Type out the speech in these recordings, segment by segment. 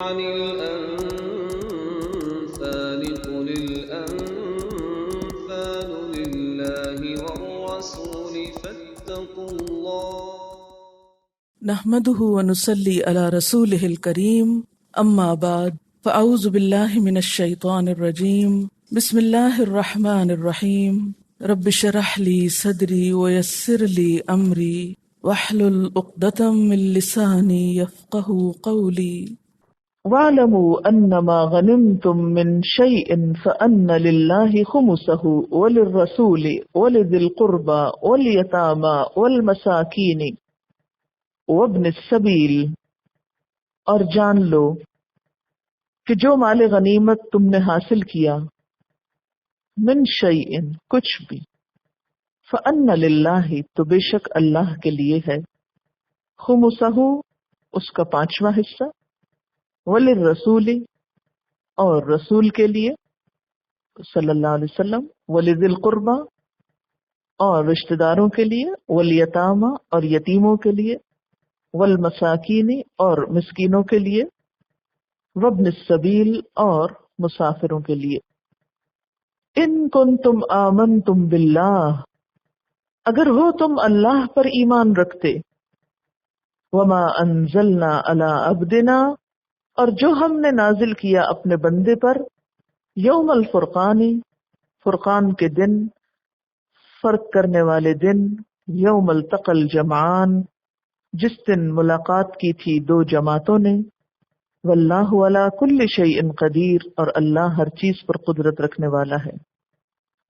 عن الأنفال قل الأنفال لله والرسول فاتقوا الله نحمده ونصلي على رسوله الكريم أما بعد فأعوذ بالله من الشيطان الرجيم بسم الله الرحمن الرحيم رب اشرح لي صدري ويسر لي أمري واحلل عقدة من لساني يفقهوا قولي واعلموا أنما غنمتم من شيء فأن لله خمسه وللرسول ولذي القربى واليتامى والمساكين وابن السبیل، اور جان لو کہ جو مال غنیمت تم نے حاصل کیا، من شیء کچھ بھی، فأن للہ تو بے شک اللہ کے لیے ہے، خمسہ اس کا پانچواں حصہ، وللرسول اور رسول کے لیے صلی اللہ علیہ وسلم، ولذی القربى اور رشتہ داروں کے لیے، والیتامى اور یتیموں کے لیے، والمساکین اور مسکینوں کے لیے، وابن السبیل اور مسافروں کے لیے۔ ان کنتم آمنتم باللہ، اگر ہو تم اللہ پر ایمان رکھتے، وما انزلنا علی عبدنا اور جو ہم نے نازل کیا اپنے بندے پر، یوم الفرقان فرقان کے دن، فرق کرنے والے دن، یوم التقى الجمعان جس دن ملاقات کی تھی دو جماعتوں نے، واللہ علی کل شیء قدیر اور اللہ ہر چیز پر قدرت رکھنے والا ہے۔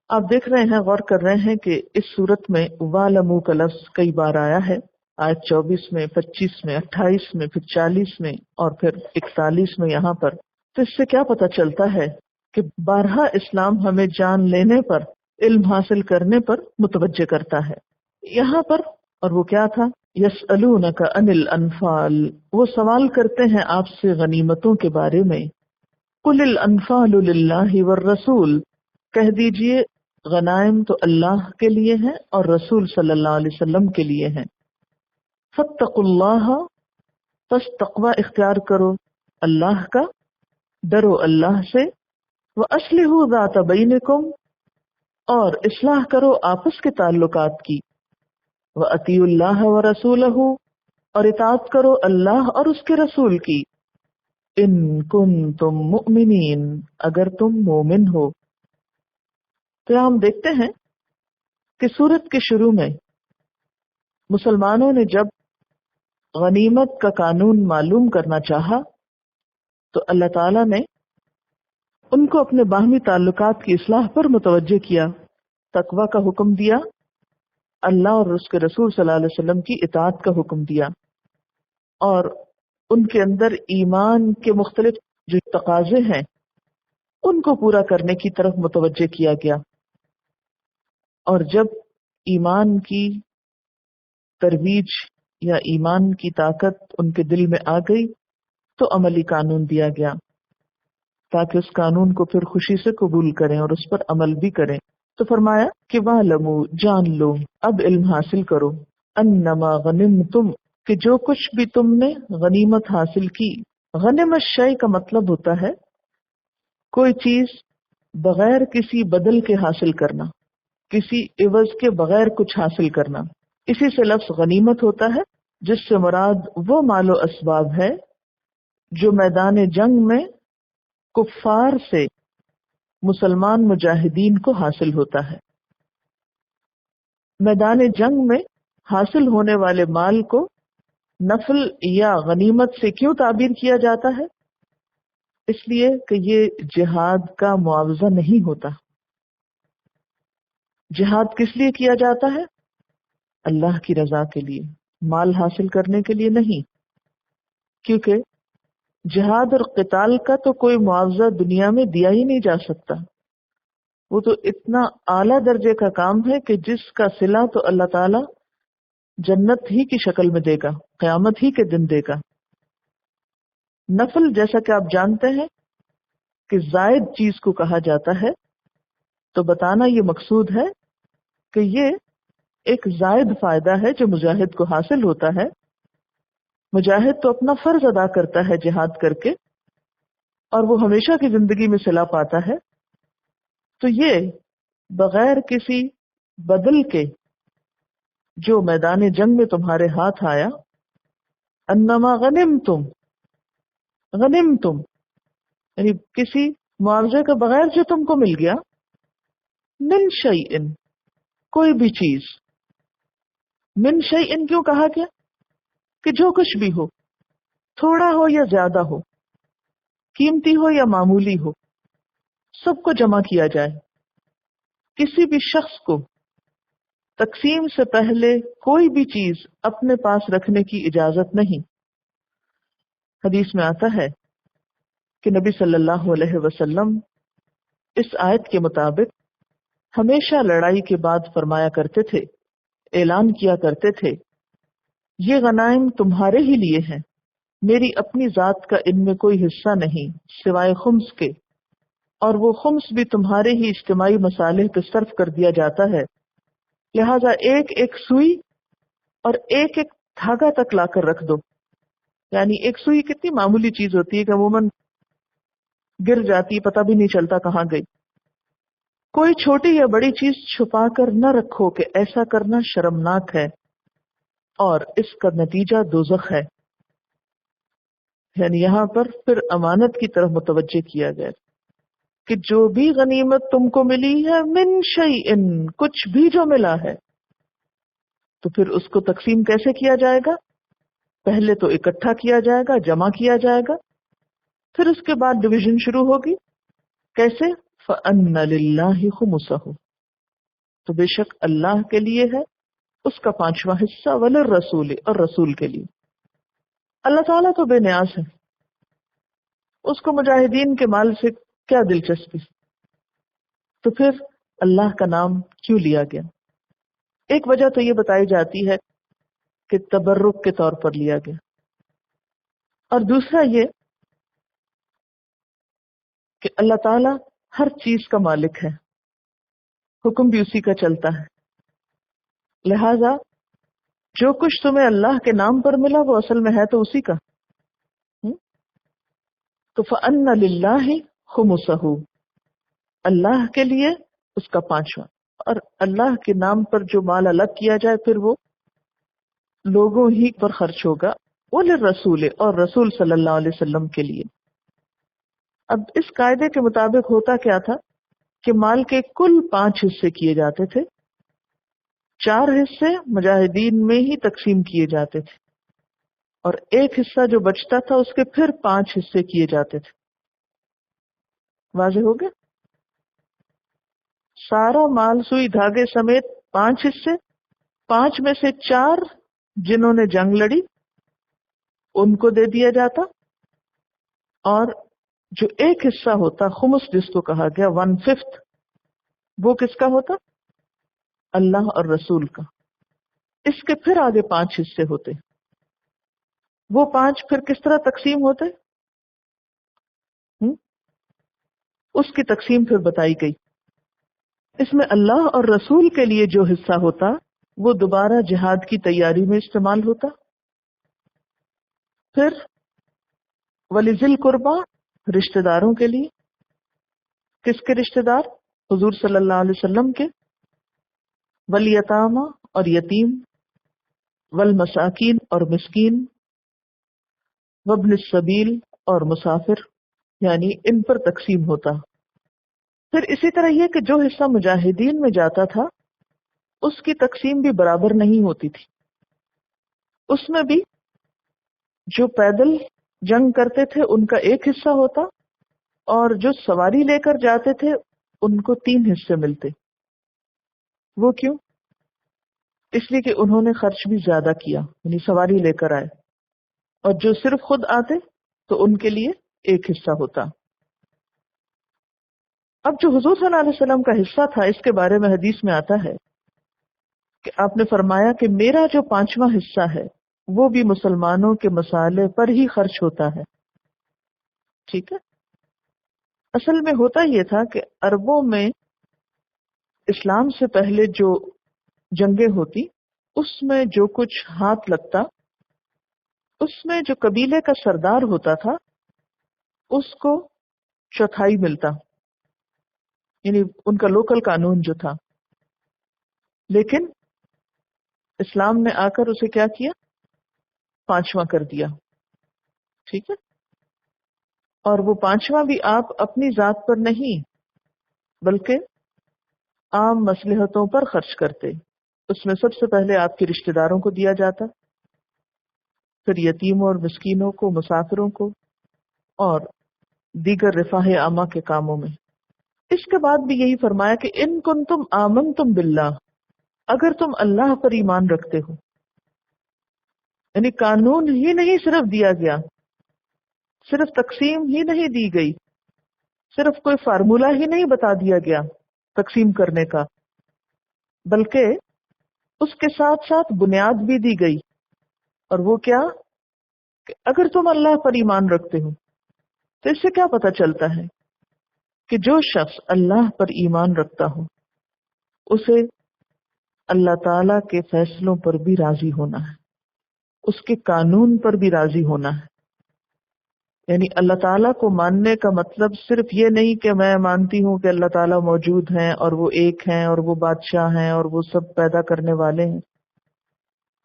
آپ دیکھ رہے ہیں، غور کر رہے ہیں کہ اس صورت میں وَاعْلَمُوا کا لفظ کئی بار آیا ہے، آیت 24 میں، 25 میں، 28 میں، پھر 40 میں اور پھر 41 میں یہاں پر۔ تو اس سے کیا پتہ چلتا ہے کہ بارہا اسلام ہمیں جان لینے پر، علم حاصل کرنے پر متوجہ کرتا ہے۔ یہاں پر اور وہ کیا تھا؟ یسألونک عن الانفال، وہ سوال کرتے ہیں آپ سے غنیمتوں کے بارے میں۔ قل الانفال للہ والرسول، کہہ دیجئے غنائم تو اللہ کے لیے ہیں اور رسول صلی اللہ علیہ وسلم کے لیے ہیں۔ فاتقوا اللہ، پس تقوی اختیار کرو اللہ کا، ڈرو اللہ سے، وَأَصْلِحُوا ذَاتَ بَيْنِكُمْ اور اصلاح کرو آپس کے تعلقات کی، وَأَطِیعُوا اللَّهَ وَرَسُولَهُ اور اطاعت کرو اللہ اور اس کے رسول کی، ان کنتم مؤمنین اگر تم مومن ہو۔ تو ہم دیکھتے ہیں کہ سورت کے شروع میں مسلمانوں نے جب غنیمت کا قانون معلوم کرنا چاہا تو اللہ تعالیٰ نے ان کو اپنے باہمی تعلقات کی اصلاح پر متوجہ کیا، تقوی کا حکم دیا، اللہ اور اس کے رسول صلی اللہ علیہ وسلم کی اطاعت کا حکم دیا، اور ان کے اندر ایمان کے مختلف جو تقاضے ہیں ان کو پورا کرنے کی طرف متوجہ کیا گیا۔ اور جب ایمان کی ترویج یا ایمان کی طاقت ان کے دل میں آ گئی تو عملی قانون دیا گیا تاکہ اس قانون کو پھر خوشی سے قبول کریں اور اس پر عمل بھی کریں۔ تو فرمایا کہ وَاعْلَمُوا جان لو، اب علم حاصل کرو، انما غنمتم کہ جو کچھ بھی تم نے غنیمت حاصل کی۔ غنم الشیء کا مطلب ہوتا ہے کوئی چیز بغیر کسی بدل کے حاصل کرنا، کسی عوض کے بغیر کچھ حاصل کرنا، اسی سے لفظ غنیمت ہوتا ہے، جس سے مراد وہ مال و اسباب ہے جو میدان جنگ میں کفار سے مسلمان مجاہدین کو حاصل ہوتا ہے۔ میدان جنگ میں حاصل ہونے والے مال کو نفل یا غنیمت سے کیوں تعبیر کیا جاتا ہے؟ اس لیے کہ یہ جہاد کا معاوضہ نہیں ہوتا۔ جہاد کس لیے کیا جاتا ہے؟ اللہ کی رضا کے لیے، مال حاصل کرنے کے لیے نہیں، کیونکہ جہاد اور قتال کا تو کوئی معاوضہ دنیا میں دیا ہی نہیں جا سکتا۔ وہ تو اتنا اعلیٰ درجے کا کام ہے کہ جس کا صلہ تو اللہ تعالی جنت ہی کی شکل میں دے گا، قیامت ہی کے دن دے گا۔ نفل جیسا کہ آپ جانتے ہیں کہ زائد چیز کو کہا جاتا ہے، تو بتانا یہ مقصود ہے کہ یہ ایک زائد فائدہ ہے جو مجاہد کو حاصل ہوتا ہے۔ مجاہد تو اپنا فرض ادا کرتا ہے جہاد کر کے، اور وہ ہمیشہ کی زندگی میں صلہ پاتا ہے، تو یہ بغیر کسی بدل کے جو میدان جنگ میں تمہارے ہاتھ آیا، انما غنمتم یعنی کسی معاوضے کے بغیر جو تم کو مل گیا، من شیئن کوئی بھی چیز، من شیئن کیوں کہا گیا؟ کہ جو کچھ بھی ہو، تھوڑا ہو یا زیادہ ہو، قیمتی ہو یا معمولی ہو، سب کو جمع کیا جائے. کسی بھی شخص کو تقسیم سے پہلے کوئی بھی چیز اپنے پاس رکھنے کی اجازت نہیں. حدیث میں آتا ہے کہ نبی صلی اللہ علیہ وسلم اس آیت کے مطابق ہمیشہ لڑائی کے بعد فرمایا کرتے تھے، اعلان کیا کرتے تھے، یہ غنائم تمہارے ہی لیے ہیں، میری اپنی ذات کا ان میں کوئی حصہ نہیں سوائے خمس کے، اور وہ خمس بھی تمہارے ہی اجتماعی مصالح پہ صرف کر دیا جاتا ہے، لہذا ایک ایک سوئی اور ایک ایک دھاگا تک لا کر رکھ دو. یعنی ایک سوئی کتنی معمولی چیز ہوتی ہے کہ عموماً گر جاتی، پتہ بھی نہیں چلتا کہاں گئی. کوئی چھوٹی یا بڑی چیز چھپا کر نہ رکھو کہ ایسا کرنا شرمناک ہے اور اس کا نتیجہ دوزخ ہے. یعنی یہاں پر پھر امانت کی طرف متوجہ کیا گیا کہ جو بھی غنیمت تم کو ملی ہے، من شیئن کچھ بھی جو ملا ہے، تو پھر اس کو تقسیم کیسے کیا جائے گا؟ پہلے تو اکٹھا کیا جائے گا، جمع کیا جائے گا، پھر اس کے بعد ڈویژن شروع ہوگی. کیسے؟ فَأَنَّ لِلَّهِ خُمُسَهُ، تو بے شک اللہ کے لیے ہے اس کا 5واں حصہ، وَلِلرَّسُولِ اور رسول کے لیے. اللہ تعالیٰ تو بے نیاز ہے، اس کو مجاہدین کے مال سے کیا دلچسپی. تو پھر اللہ کا نام کیوں لیا گیا؟ ایک وجہ تو یہ بتائی جاتی ہے کہ تبرک کے طور پر لیا گیا، اور دوسرا یہ کہ اللہ تعالیٰ ہر چیز کا مالک ہے، حکم بھی اسی کا چلتا ہے، لہذا جو کچھ تمہیں اللہ کے نام پر ملا وہ اصل میں ہے تو اسی کا. تو فَأَنَّ لِلَّهِ خُمُسَهُ، اللہ کے لیے اس کا 5واں، اور اللہ کے نام پر جو مال الگ کیا جائے پھر وہ لوگوں ہی پر خرچ ہوگا. وَلِلرَّسُولِ اور رسول صلی اللہ علیہ وسلم کے لیے. اب اس قاعدے کے مطابق ہوتا کیا تھا کہ مال کے کل 5 حصے کیے جاتے تھے، 4 حصے مجاہدین میں ہی تقسیم کیے جاتے تھے، اور ایک حصہ جو بچتا تھا اس کے پھر 5 حصے کیے جاتے تھے. واضح ہو گیا؟ سارا مال سوئی دھاگے سمیت 5 حصے، 5 میں سے 4 جنہوں نے جنگ لڑی ان کو دے دیا جاتا، اور جو ایک حصہ ہوتا خمس جس کو کہا گیا 1/5، وہ کس کا ہوتا؟ اللہ اور رسول کا. اس کے پھر آگے 5 حصے ہوتے، وہ 5 پھر کس طرح تقسیم ہوتے؟ اس کی تقسیم پھر بتائی گئی. اس میں اللہ اور رسول کے لیے جو حصہ ہوتا وہ دوبارہ جہاد کی تیاری میں استعمال ہوتا. پھر وَلِذِي الْقُرْبَى رشتہ داروں کے لیے. کس کے رشتہ دار؟ حضور صلی اللہ علیہ وسلم کے. وَالْيَتَامَى اور یتیم، وَالْمَسَاكِين اور مسکین، وَابْنِ السَّبِيلِ اور مسافر، یعنی ان پر تقسیم ہوتا. پھر اسی طرح یہ کہ جو حصہ مجاہدین میں جاتا تھا اس کی تقسیم بھی برابر نہیں ہوتی تھی. اس میں بھی جو پیدل جنگ کرتے تھے ان کا ایک حصہ ہوتا، اور جو سواری لے کر جاتے تھے ان کو 3 حصے ملتے. وہ کیوں؟ اس لیے کہ انہوں نے خرچ بھی زیادہ کیا، یعنی سواری لے کر آئے، اور جو صرف خود آتے تو ان کے لیے ایک حصہ ہوتا. اب جو حضور صلی اللہ علیہ وسلم کا حصہ تھا اس کے بارے میں حدیث میں آتا ہے کہ آپ نے فرمایا کہ میرا جو 5واں حصہ ہے وہ بھی مسلمانوں کے مسالے پر ہی خرچ ہوتا ہے. ٹھیک ہے؟ اصل میں ہوتا یہ تھا کہ عربوں میں اسلام سے پہلے جو جنگیں ہوتی اس میں جو کچھ ہاتھ لگتا، اس میں جو قبیلے کا سردار ہوتا تھا اس کو چوتھائی ملتا، یعنی ان کا لوکل قانون جو تھا. لیکن اسلام نے آ کر اسے کیا کیا؟ پانچواں کر دیا. ٹھیک ہے. اور وہ پانچواں بھی آپ اپنی ذات پر نہیں بلکہ عام مصلحتوں پر خرچ کرتے. اس میں سب سے پہلے آپ کے رشتہ داروں کو دیا جاتا، پھر یتیموں اور مسکینوں کو، مسافروں کو، اور دیگر رفاہ عامہ کے کاموں میں. اس کے بعد بھی یہی فرمایا کہ ان کنتم آمنتم باللہ، اگر تم اللہ پر ایمان رکھتے ہو. یعنی قانون ہی نہیں صرف دیا گیا، صرف تقسیم ہی نہیں دی گئی، صرف کوئی فارمولہ ہی نہیں بتا دیا گیا تقسیم کرنے کا، بلکہ اس کے ساتھ ساتھ بنیاد بھی دی گئی. اور وہ کیا؟ کہ اگر تم اللہ پر ایمان رکھتے ہو، تو اس سے کیا پتہ چلتا ہے کہ جو شخص اللہ پر ایمان رکھتا ہو اسے اللہ تعالی کے فیصلوں پر بھی راضی ہونا ہے، اس کے قانون پر بھی راضی ہونا ہے. یعنی اللہ تعالیٰ کو ماننے کا مطلب صرف یہ نہیں کہ میں مانتی ہوں کہ اللہ تعالیٰ موجود ہیں اور وہ ایک ہیں اور وہ بادشاہ ہیں اور وہ سب پیدا کرنے والے ہیں.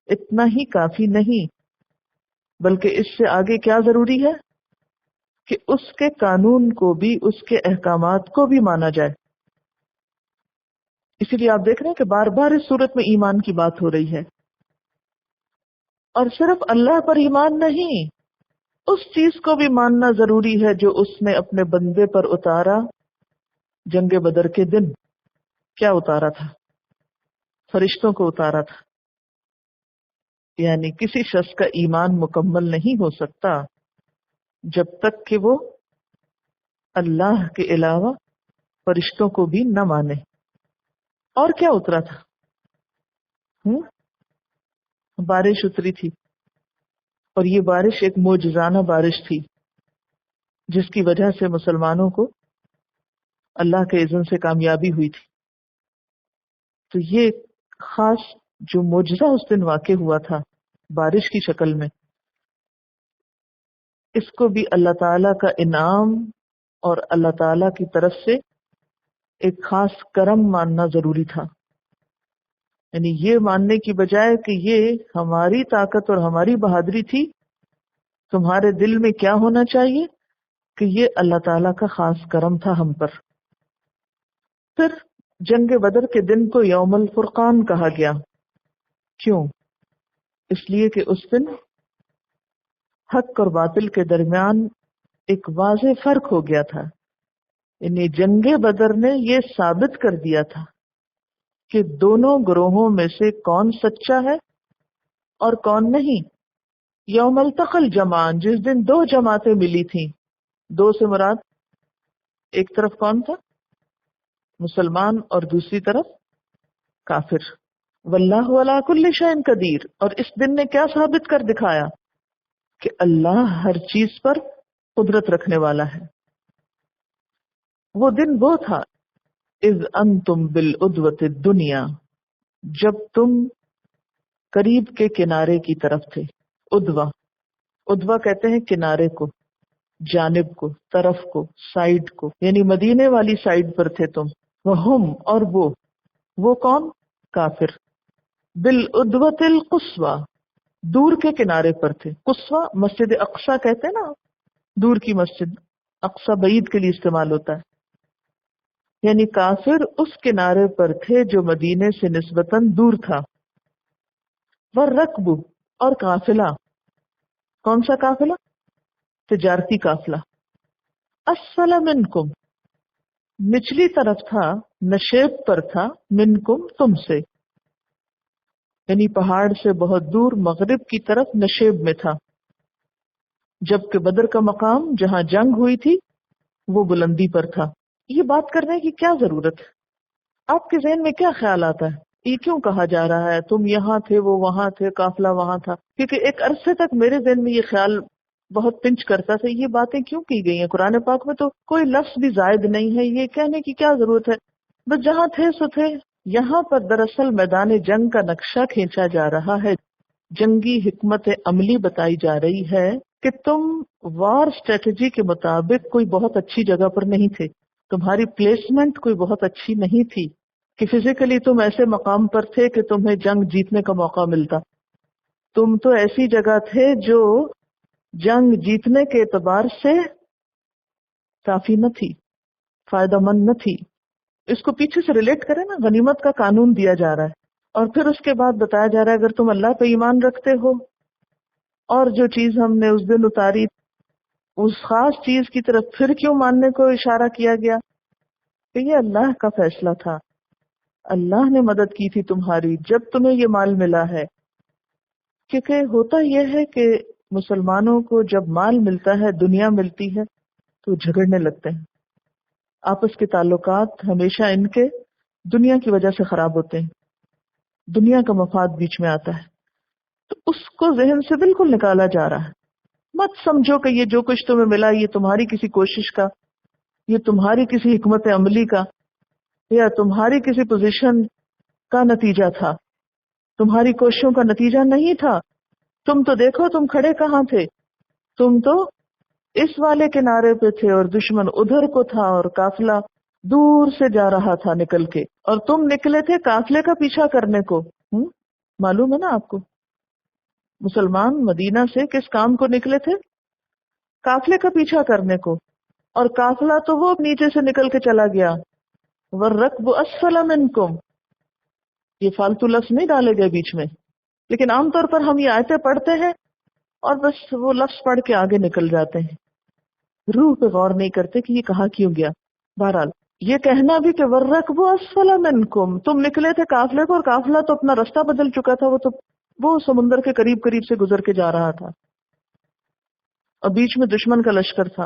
اتنا ہی کافی نہیں، بلکہ اس سے آگے کیا ضروری ہے کہ اس کے قانون کو بھی، اس کے احکامات کو بھی مانا جائے. اسی لیے آپ دیکھ رہے ہیں کہ بار بار اس صورت میں ایمان کی بات ہو رہی ہے. اور صرف اللہ پر ایمان نہیں، اس چیز کو بھی ماننا ضروری ہے جو اس نے اپنے بندے پر اتارا جنگ بدر کے دن. کیا اتارا تھا؟ فرشتوں کو اتارا تھا. یعنی کسی شخص کا ایمان مکمل نہیں ہو سکتا جب تک کہ وہ اللہ کے علاوہ فرشتوں کو بھی نہ مانے. اور کیا اترا تھا؟ بارش اتری تھی، اور یہ بارش ایک معجزانہ بارش تھی جس کی وجہ سے مسلمانوں کو اللہ کے اذن سے کامیابی ہوئی تھی. تو یہ خاص جو معجزہ اس دن واقع ہوا تھا بارش کی شکل میں، اس کو بھی اللہ تعالی کا انعام اور اللہ تعالی کی طرف سے ایک خاص کرم ماننا ضروری تھا. یعنی یہ ماننے کی بجائے کہ یہ ہماری طاقت اور ہماری بہادری تھی، تمہارے دل میں کیا ہونا چاہیے کہ یہ اللہ تعالیٰ کا خاص کرم تھا ہم پر. پھر جنگ بدر کے دن کو یوم الفرقان کہا گیا. کیوں؟ اس لیے کہ اس دن حق اور باطل کے درمیان ایک واضح فرق ہو گیا تھا. یعنی جنگ بدر نے یہ ثابت کر دیا تھا کہ دونوں گروہوں میں سے کون سچا ہے اور کون نہیں. یوم التقى الجمعان، جس دن دو جماعتیں ملی تھیں، دو سے مراد ایک طرف کون تھا؟ مسلمان، اور دوسری طرف کافر. واللہ علی کل شیء قدیر. اور اس دن نے کیا ثابت کر دکھایا کہ اللہ ہر چیز پر قدرت رکھنے والا ہے. وہ دن وہ تھا اذ انتم بالعدوۃ الدنیا، جب تم قریب کے کنارے کی طرف تھے. ادوا کہتے ہیں کنارے کو، جانب کو، طرف کو، سائڈ کو. یعنی مدینے والی سائڈ پر تھے تم. وہم، اور وہ کون؟ کافر. بالعدوۃ القصویٰ، دور کے کنارے پر تھے. قصویٰ مسجد اقصی کہتے ہیں نا، دور کی مسجد. اقصی بعید کے لیے استعمال ہوتا ہے. یعنی کافر اس کنارے پر تھے جو مدینے سے نسبتاً دور تھا. والرکب، اور قافلہ. کون سا قافلہ؟ تجارتی قافلہ. اسفل منکم، نچلی طرف تھا، نشیب پر تھا، منکم، تم سے. یعنی پہاڑ سے بہت دور مغرب کی طرف نشیب میں تھا، جبکہ بدر کا مقام جہاں جنگ ہوئی تھی وہ بلندی پر تھا. یہ بات کرنے کی کیا ضرورت ہے؟ آپ کے ذہن میں کیا خیال آتا ہے؟ یہ کیوں کہا جا رہا ہے تم یہاں تھے، وہ وہاں تھے، قافلہ وہاں تھا؟ کیونکہ ایک عرصے تک میرے ذہن میں یہ خیال بہت پنچ کرتا تھا، یہ باتیں کیوں کی گئی ہیں؟ قرآن پاک میں تو کوئی لفظ بھی زائد نہیں ہے، یہ کہنے کی کیا ضرورت ہے؟ بس جہاں تھے سو تھے. یہاں پر دراصل میدان جنگ کا نقشہ کھینچا جا رہا ہے، جنگی حکمت عملی بتائی جا رہی ہے کہ تم وار اسٹریٹجی کے مطابق کوئی بہت اچھی جگہ پر نہیں تھے، تمہاری پلیسمنٹ کوئی بہت اچھی نہیں تھی، کہ فزیکلی تم ایسے مقام پر تھے کہ تمہیں جنگ جیتنے کا موقع ملتا. تم تو ایسی جگہ تھے جو جنگ جیتنے کے اعتبار سے کافی نہ تھی، فائدہ مند نہ تھی. اس کو پیچھے سے ریلیٹ کریں نا، غنیمت کا قانون دیا جا رہا ہے، اور پھر اس کے بعد بتایا جا رہا ہے اگر تم اللہ پہ ایمان رکھتے ہو، اور جو چیز ہم نے اس دن اتاری اس خاص چیز کی طرف پھر کیوں ماننے کو اشارہ کیا گیا کہ یہ اللہ کا فیصلہ تھا، اللہ نے مدد کی تھی تمہاری جب تمہیں یہ مال ملا ہے. کیونکہ ہوتا یہ ہے کہ مسلمانوں کو جب مال ملتا ہے، دنیا ملتی ہے، تو جھگڑنے لگتے ہیں. آپس کے تعلقات ہمیشہ ان کے دنیا کی وجہ سے خراب ہوتے ہیں، دنیا کا مفاد بیچ میں آتا ہے. تو اس کو ذہن سے بالکل نکالا جا رہا ہے. مت سمجھو کہ یہ جو کچھ تمہیں ملا یہ تمہاری کسی کوشش کا، یہ تمہاری کسی حکمت عملی کا، یا تمہاری کسی پوزیشن کا نتیجہ تھا، تمہاری کوششوں کا نتیجہ نہیں تھا. تم تو دیکھو تم کھڑے کہاں تھے، تم تو اس والے کنارے پہ تھے اور دشمن ادھر کو تھا اور قافلہ دور سے جا رہا تھا نکل کے، اور تم نکلے تھے قافلے کا پیچھا کرنے کو. معلوم ہے نا آپ کو مسلمان مدینہ سے کس کام کو نکلے تھے؟ قافلے کا پیچھا کرنے کو. اور قافلہ تو وہ نیچے سے نکل کے چلا گیا. وَالرَّكْبُ أَسْفَلَ مِنْكُمْ، یہ فالتو لفظ نہیں ڈالے گئے بیچ میں، لیکن عام طور پر ہم یہ آیتیں پڑھتے ہیں اور بس وہ لفظ پڑھ کے آگے نکل جاتے ہیں، روح پہ غور نہیں کرتے کہ یہ کہاں کیوں گیا. بہرحال یہ کہنا بھی کہ وَالرَّكْبُ أَسْفَلَ مِنْكُمْ، تم نکلے تھے قافلے کو اور قافلہ تو اپنا رستہ بدل چکا تھا، وہ سمندر کے قریب قریب سے گزر کے جا رہا تھا اور بیچ میں دشمن کا لشکر تھا،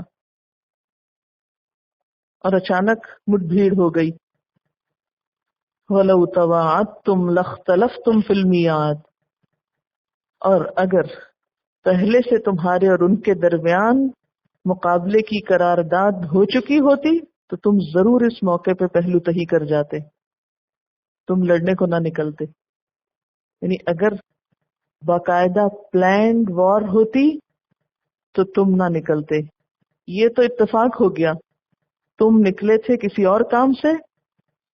اور اچانک مٹ بھیڑ ہو گئی. وَلَوْ تَوَاعَدتُّمْ لَاخْتَلَفْتُمْ فِي الْمِيعَادِ، اور اگر پہلے سے تمہارے اور ان کے درمیان مقابلے کی قرارداد ہو چکی ہوتی تو تم ضرور اس موقع پہ پہلو تہی کر جاتے، تم لڑنے کو نہ نکلتے. یعنی اگر باقاعدہ پلانڈ وار ہوتی تو تم نہ نکلتے. یہ تو اتفاق ہو گیا، تم نکلے تھے کسی اور کام سے،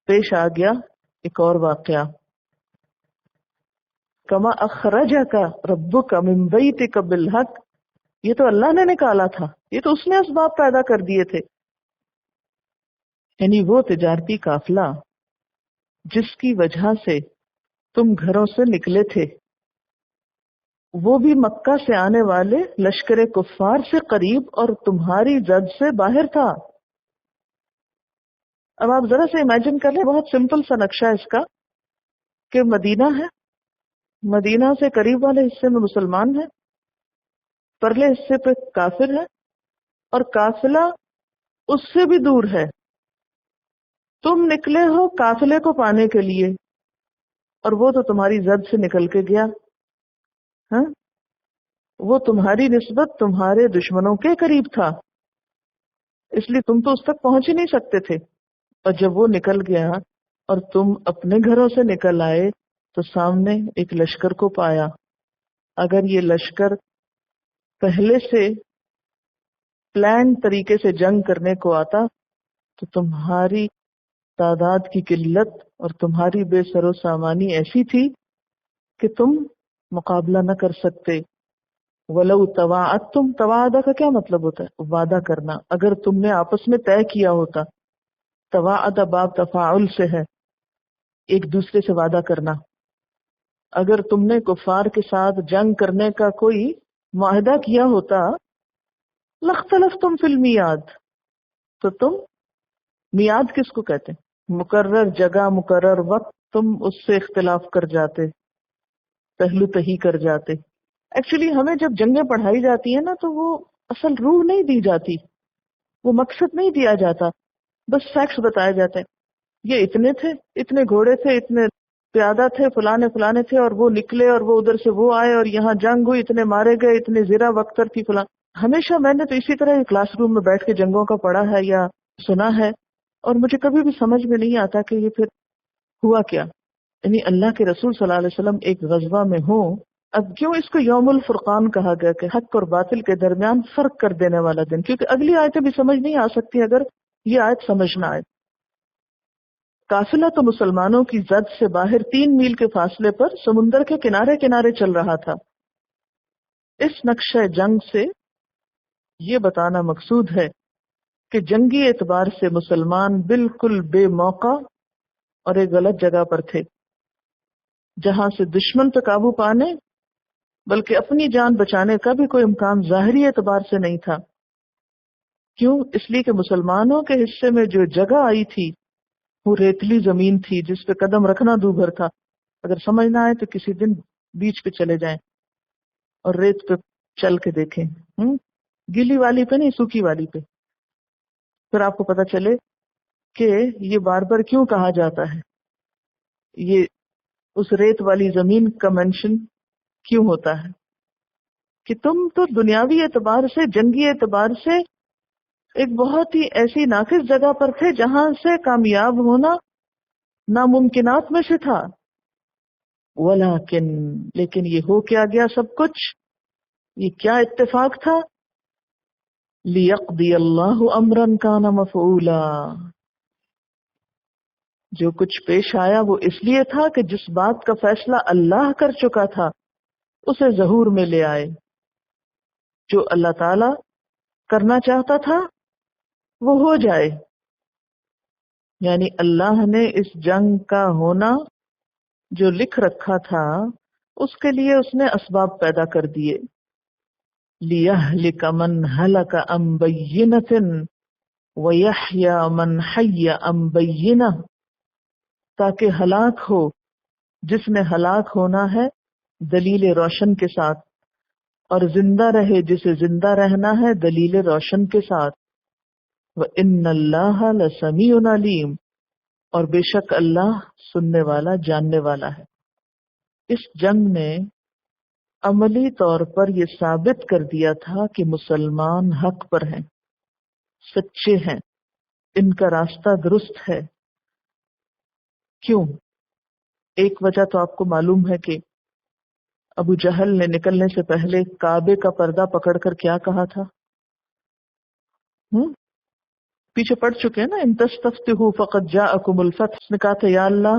پیش آ گیا ایک اور واقعہ. کما اخرجک ربک من بیتک بالحق، یہ تو اللہ نے نکالا تھا، یہ تو اس نے اسباب پیدا کر دیے تھے. یعنی وہ تجارتی قافلہ جس کی وجہ سے تم گھروں سے نکلے تھے، وہ بھی مکہ سے آنے والے لشکر کفار سے قریب اور تمہاری زد سے باہر تھا. اب آپ ذرا سے امیجن کر لیں، بہت سمپل سا نقشہ اس کا، کہ مدینہ ہے، مدینہ سے قریب والے حصے میں مسلمان ہیں، پرلے حصے پہ کافر ہے، اور قافلہ اس سے بھی دور ہے. تم نکلے ہو قافلے کو پانے کے لیے، اور وہ تو تمہاری زد سے نکل کے گیا. ہاں، وہ تمہاری نسبت تمہارے دشمنوں کے قریب تھا، اس لیے تم تو اس تک پہنچ ہی نہیں سکتے تھے. اور جب وہ نکل گیا اور تم اپنے گھروں سے نکل آئے تو سامنے ایک لشکر کو پایا. اگر یہ لشکر پہلے سے پلان طریقے سے جنگ کرنے کو آتا تو تمہاری تعداد کی قلت اور تمہاری بے سر و سامانی ایسی تھی کہ تم مقابلہ نہ کر سکتے. وَلَوْ تَوَاعَدتُّمْ، تواعدہ کا کیا مطلب ہوتا ہے؟ وعدہ کرنا. اگر تم نے آپس میں طے کیا ہوتا، تواعد باب تفاعل سے ہے، ایک دوسرے سے وعدہ کرنا. اگر تم نے کفار کے ساتھ جنگ کرنے کا کوئی معاہدہ کیا ہوتا، لَاخْتَلَفْتُمْ فِي الْمِيعَادِ، تو تم، میعاد کس کو کہتے ہیں؟ مقرر جگہ، مقرر وقت، تم اس سے اختلاف کر جاتے، پہلو تہی کر جاتے. ایکچولی ہمیں جب جنگیں پڑھائی جاتی ہیں نا تو وہ اصل روح نہیں دی جاتی، وہ مقصد نہیں دیا جاتا، بس فیکٹس بتائے جاتے ہیں. یہ اتنے تھے، اتنے گھوڑے تھے، اتنے پیادہ تھے، فلانے تھے، اور وہ نکلے اور وہ ادھر سے وہ آئے اور یہاں جنگ ہوئی، اتنے مارے گئے، اتنے زرہ وقتر تھی فلاں. ہمیشہ میں نے تو اسی طرح کلاس روم میں بیٹھ کے جنگوں کا پڑھا ہے یا سنا ہے، اور مجھے کبھی بھی سمجھ میں نہیں آتا کہ یہ پھر ہوا کیا. یعنی اللہ کے رسول صلی اللہ علیہ وسلم ایک غزوہ میں ہوں اب کیوں اس کو یوم الفرقان کہا گیا کہ حق اور باطل کے درمیان فرق کر دینے والا دن؟ کیونکہ اگلی آیتیں بھی سمجھ نہیں آ سکتی اگر یہ آیت سمجھ نہ آئے۔ قافلہ تو مسلمانوں کی زد سے باہر 3 میل کے فاصلے پر سمندر کے کنارے کنارے چل رہا تھا۔ اس نقشہ جنگ سے یہ بتانا مقصود ہے کہ جنگی اعتبار سے مسلمان بالکل بے موقع اور ایک غلط جگہ پر تھے، جہاں سے دشمن پہ قابو پانے بلکہ اپنی جان بچانے کا بھی کوئی امکان ظاہری اعتبار سے نہیں تھا۔ کیوں؟ اس لیے کہ مسلمانوں کے حصے میں جو جگہ آئی تھی وہ ریتلی زمین تھی جس پہ قدم رکھنا دوبھر تھا۔ اگر سمجھ نہ آئے تو کسی دن بیچ پہ چلے جائیں اور ریت پہ چل کے دیکھیں، گیلی والی پہ نہیں، سوکھی والی پہ، پھر آپ کو پتہ چلے کہ یہ بار بار کیوں کہا جاتا ہے، یہ اس ریت والی زمین کا منشن کیوں ہوتا ہے کہ تم تو دنیاوی اعتبار سے، جنگی اعتبار سے ایک بہت ہی ایسی ناقص جگہ پر تھے جہاں سے کامیاب ہونا ناممکنات میں سے تھا۔ لیکن یہ ہو کیا گیا سب کچھ؟ یہ کیا اتفاق تھا؟ لِيَقْضِيَ اللَّهُ أَمْرًا كَانَ مَفْعُولًا، جو کچھ پیش آیا وہ اس لیے تھا کہ جس بات کا فیصلہ اللہ کر چکا تھا اسے ظہور میں لے آئے۔ جو اللہ تعالی کرنا چاہتا تھا وہ ہو جائے، یعنی اللہ نے اس جنگ کا ہونا جو لکھ رکھا تھا اس کے لیے اس نے اسباب پیدا کر دیے۔ لِيَهْلِكَ مَنْ هَلَكَ عَنْ بَيِّنَةٍ وَيَحْيَى مَنْ حَيَّ عَنْ بَيِّنَةٍ، تاکہ ہلاک ہو جس نے ہلاک ہونا ہے دلیل روشن کے ساتھ، اور زندہ رہے جسے زندہ رہنا ہے دلیل روشن کے ساتھ۔ وَإِنَّ اللَّهَ لَسَمِيعٌ عَلِيمٌ، اور بے شک اللہ سننے والا جاننے والا ہے۔ اس جنگ نے عملی طور پر یہ ثابت کر دیا تھا کہ مسلمان حق پر ہیں، سچے ہیں، ان کا راستہ درست ہے۔ کیوں؟ ایک وجہ تو آپ کو معلوم ہے کہ ابو جہل نے نکلنے سے پہلے کعبے کا پردہ پکڑ کر کیا کہا تھا؟ پیچھے پڑ چکے ہیں نا، ان تستفتحوا فقد جاءکم الفتح۔ اس نے کہا تھا یا اللہ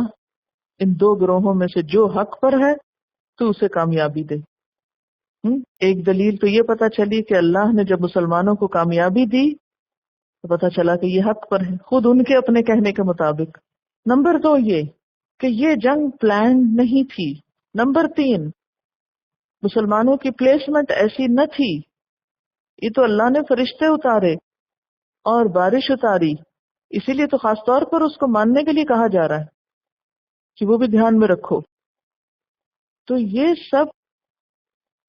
ان 2 گروہوں میں سے جو حق پر ہے تو اسے کامیابی دے۔ ایک دلیل تو یہ پتہ چلی کہ اللہ نے جب مسلمانوں کو کامیابی دی تو پتہ چلا کہ یہ حق پر ہے، خود ان کے اپنے کہنے کے مطابق۔ نمبر 2 یہ کہ یہ جنگ پلانڈ نہیں تھی۔ نمبر 3 مسلمانوں کی پلیسمنٹ ایسی نہ تھی، یہ تو اللہ نے فرشتے اتارے اور بارش اتاری، اسی لیے تو خاص طور پر اس کو ماننے کے لیے کہا جا رہا ہے کہ وہ بھی دھیان میں رکھو۔ تو یہ سب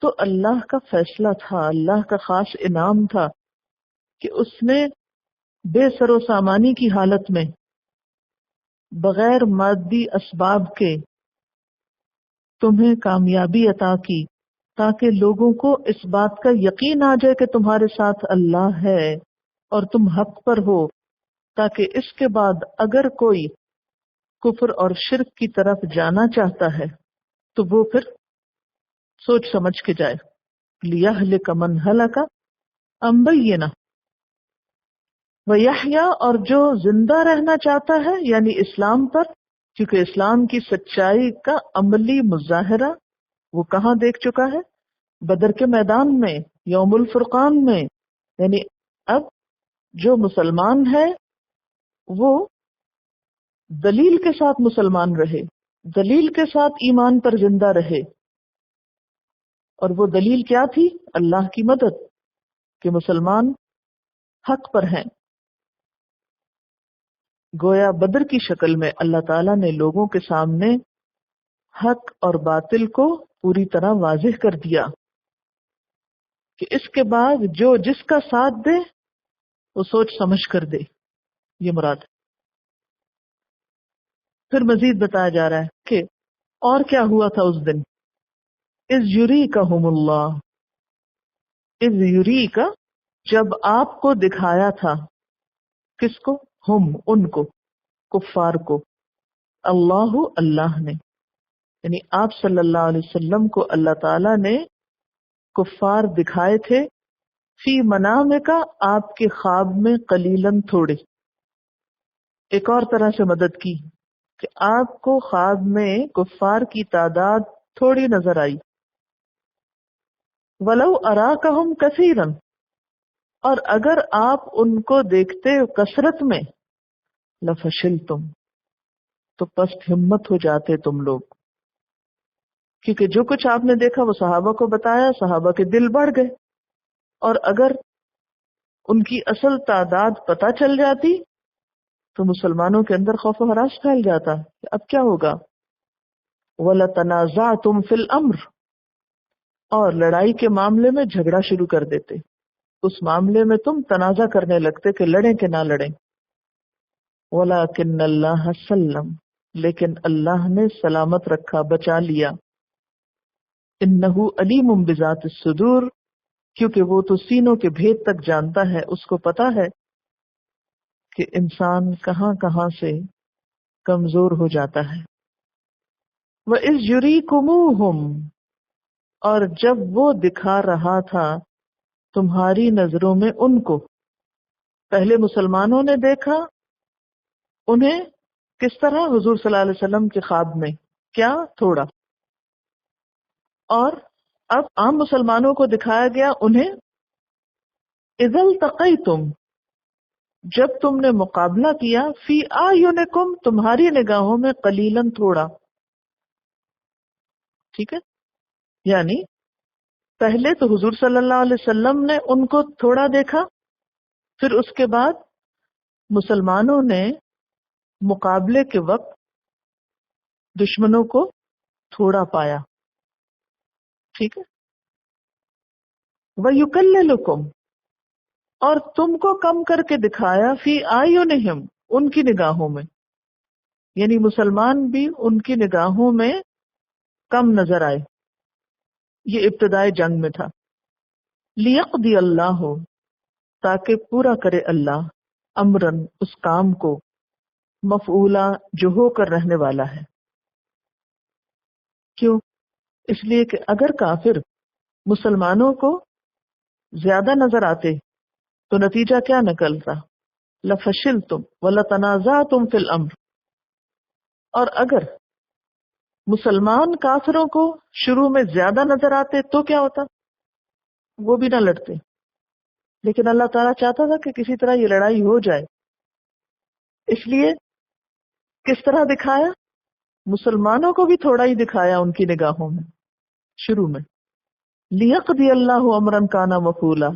تو اللہ کا فیصلہ تھا، اللہ کا خاص انعام تھا کہ اس نے بے سر و سامانی کی حالت میں بغیر مادی اسباب کے تمہیں کامیابی عطا کی، تاکہ لوگوں کو اس بات کا یقین آ جائے کہ تمہارے ساتھ اللہ ہے اور تم حق پر ہو، تاکہ اس کے بعد اگر کوئی کفر اور شرک کی طرف جانا چاہتا ہے تو وہ پھر سوچ سمجھ کے جائے۔ لِيَهْلِكَ مَنْ هَلَكَ عَنْ بَيِّنَةٍ وَيَحْيَى، اور جو زندہ رہنا چاہتا ہے یعنی اسلام پر، کیونکہ اسلام کی سچائی کا عملی مظاہرہ وہ کہاں دیکھ چکا ہے؟ بدر کے میدان میں، یوم الفرقان میں۔ یعنی اب جو مسلمان ہے وہ دلیل کے ساتھ مسلمان رہے، دلیل کے ساتھ ایمان پر زندہ رہے، اور وہ دلیل کیا تھی؟ اللہ کی مدد، کہ مسلمان حق پر ہیں۔ گویا بدر کی شکل میں اللہ تعالیٰ نے لوگوں کے سامنے حق اور باطل کو پوری طرح واضح کر دیا کہ اس کے بعد جو جس کا ساتھ دے وہ سوچ سمجھ کر دے، یہ مراد ہے۔ پھر مزید بتایا جا رہا ہے کہ اور کیا ہوا تھا اس دن؟ اذ یریکہم اللہ، اذ یریکا، جب آپ کو دکھایا تھا، کس کو؟ ہم، ان کو، کفار کو، اللہ، اللہ نے، یعنی آپ صلی اللہ علیہ وسلم کو اللہ تعالیٰ نے کفار دکھائے تھے فی منام کا، آپ کے خواب میں، قلیلاً تھوڑے. ایک اور طرح سے مدد کی کہ آپ کو خواب میں کفار کی تعداد تھوڑی نظر آئی. ولو اراکہم کثیرا، اور اگر آپ ان کو دیکھتے کثرت میں، لفشلتم، تو پست ہمت ہو جاتے تم لوگ. کیونکہ جو کچھ آپ نے دیکھا وہ صحابہ کو بتایا، صحابہ کے دل بڑھ گئے، اور اگر ان کی اصل تعداد پتہ چل جاتی تو مسلمانوں کے اندر خوف و ہراس پھیل جاتا کہ اب کیا ہوگا. وَلَتَنَازَعْتُمْ فِي الْأَمْرِ، اور لڑائی کے معاملے میں جھگڑا شروع کر دیتے، اس معاملے میں تم تنازع کرنے لگتے کہ لڑیں کہ نہ لڑیں. وَلَكِنَّ اللَّهَ سَلَّمَ، لیکن اللہ نے سلامت رکھا، بچا لیا. إِنَّهُ عَلِيمٌ بِذَاتِ الصُّدُورِ، کیونکہ وہ تو سینوں کے بھید تک جانتا ہے، اس کو پتا ہے کہ انسان کہاں کہاں سے کمزور ہو جاتا ہے. وَإِذْ يُرِيكُمُوهُمْ، اور جب وہ دکھا رہا تھا تمہاری نظروں میں ان کو. پہلے مسلمانوں نے دیکھا انہیں کس طرح؟ حضور صلی اللہ علیہ وسلم کے خواب میں. کیا؟ تھوڑا. اور اب عام مسلمانوں کو دکھایا گیا انہیں اذا التقیتم، جب تم نے مقابلہ کیا، فی اعینکم، تمہاری نگاہوں میں، قلیلاً، تھوڑا. ٹھیک ہے، یعنی پہلے تو حضور صلی اللہ علیہ وسلم نے ان کو تھوڑا دیکھا، پھر اس کے بعد مسلمانوں نے مقابلے کے وقت دشمنوں کو تھوڑا پایا. ٹھیک ہے. وَيُكَلِّلُكُمْ، اور تم کو کم کر کے دکھایا، فی اعینہم، ان کی نگاہوں میں، یعنی مسلمان بھی ان کی نگاہوں میں کم نظر آئے. یہ ابتدائے جنگ میں تھا. لیقضی اللہ، تاکہ پورا کرے اللہ، امرن، اس کام کو، مفعولا، جو ہو کر رہنے والا ہے. کیوں؟ اس لیے کہ اگر کافر مسلمانوں کو زیادہ نظر آتے تو نتیجہ کیا نکلتا؟ لفشلتم ولتنازعتم فی الامر. اور اگر مسلمان کافروں کو شروع میں زیادہ نظر آتے تو کیا ہوتا؟ وہ بھی نہ لڑتے. لیکن اللہ تعالیٰ چاہتا تھا کہ کسی طرح یہ لڑائی ہو جائے، اس لیے کس طرح دکھایا؟ مسلمانوں کو بھی تھوڑا ہی دکھایا ان کی نگاہوں میں شروع میں. لیقضی اللہ امرا کان مفعولا،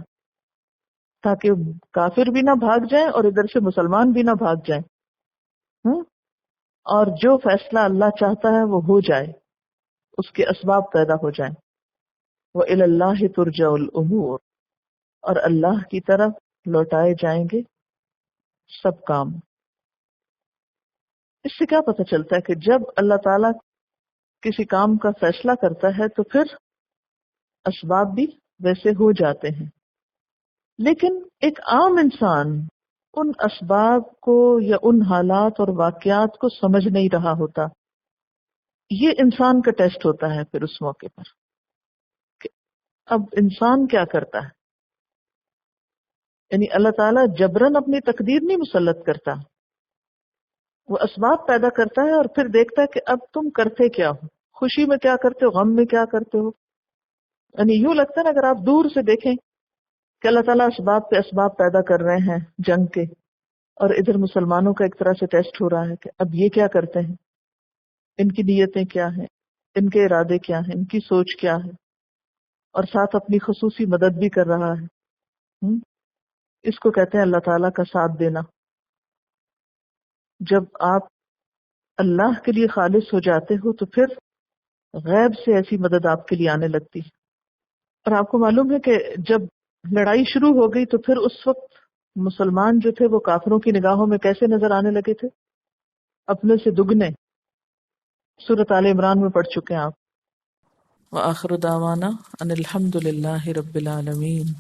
تاکہ کافر بھی نہ بھاگ جائیں اور ادھر سے مسلمان بھی نہ بھاگ جائیں. اور جو فیصلہ اللہ چاہتا ہے وہ ہو جائے، اس کے اسباب پیدا ہو جائیں. وَإِلَى اللَّهِ تُرْجَعُ الْأُمُورُ، اور اللہ کی طرف لوٹائے جائیں گے سب کام. اس سے کیا پتہ چلتا ہے کہ جب اللہ تعالیٰ کسی کام کا فیصلہ کرتا ہے تو پھر اسباب بھی ویسے ہو جاتے ہیں. لیکن ایک عام انسان ان اسباب کو یا ان حالات اور واقعات کو سمجھ نہیں رہا ہوتا. یہ انسان کا ٹیسٹ ہوتا ہے پھر اس موقع پر کہ اب انسان کیا کرتا ہے. یعنی اللہ تعالیٰ جبراً اپنی تقدیر نہیں مسلط کرتا، وہ اسباب پیدا کرتا ہے اور پھر دیکھتا ہے کہ اب تم کرتے کیا ہو، خوشی میں کیا کرتے ہو، غم میں کیا کرتے ہو. یعنی یوں لگتا ہے نا اگر آپ دور سے دیکھیں کہ اللہ تعالیٰ اسباب پہ اسباب پیدا کر رہے ہیں جنگ کے، اور ادھر مسلمانوں کا ایک طرح سے ٹیسٹ ہو رہا ہے کہ اب یہ کیا کرتے ہیں، ان کی نیتیں کیا ہیں، ان کے ارادے کیا ہیں، ان کی سوچ کیا ہے، اور ساتھ اپنی خصوصی مدد بھی کر رہا ہے. اس کو کہتے ہیں اللہ تعالیٰ کا ساتھ دینا. جب آپ اللہ کے لیے خالص ہو جاتے ہو تو پھر غیب سے ایسی مدد آپ کے لیے آنے لگتی. اور آپ کو معلوم ہے کہ جب لڑائی شروع ہو گئی تو پھر اس وقت مسلمان جو تھے وہ کافروں کی نگاہوں میں کیسے نظر آنے لگے تھے؟ اپنے سے دگنے. سورۃ آل عمران میں پڑھ چکے ہیں آپ. وآخر دعوانا ان الحمد للہ رب العالمین.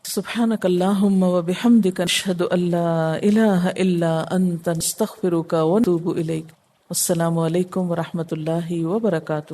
سبحانک اللہم وبحمدک نشہد ان لا الہ الا انت نستغفرک ونتوب الیک. السلام علیکم ورحمۃ اللہ وبرکاتہ.